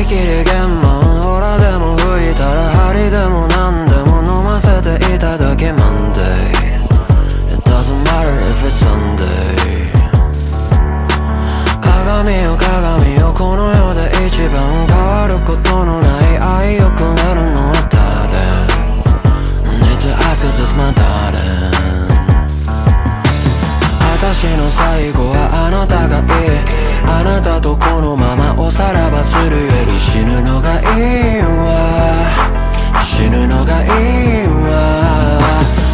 きり玄満ほらでも吹いたら針でも何でも飲ませていただけ Monday It doesn't matter if it's Sunday 鏡よ鏡よこの世で一番変わることのない愛をくれるのは誰 Need to ask cause it's my darling 私の最後はあなたがいいあなたとこのままおさらばするより死ぬのがいいわ死ぬのがいいわ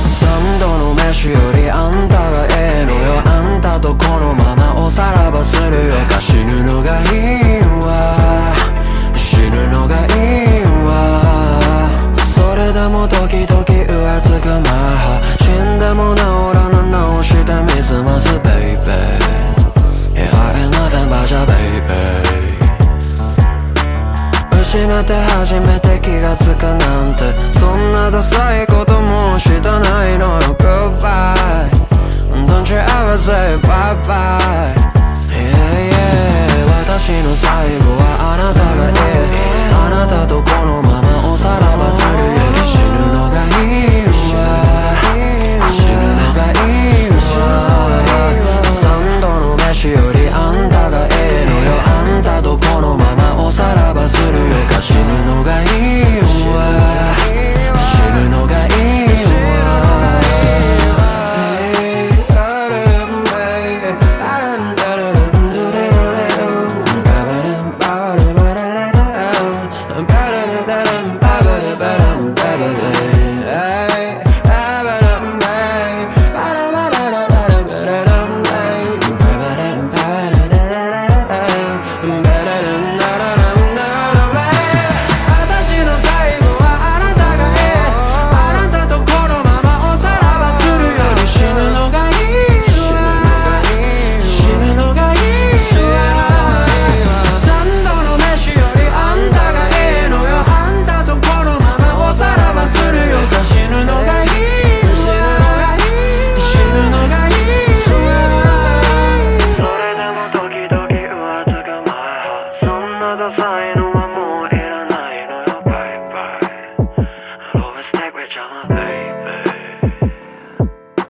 三度の飯よりあんたがええのよあんたとこのままおさらばするよか死ぬのがいいわ死ぬのがいいわそれでも時々浮つくマハ死んでも治らな直してみすます baby Yeah I ain't nothing but your baby 失って初めて気がつくなんてそんなダサいこと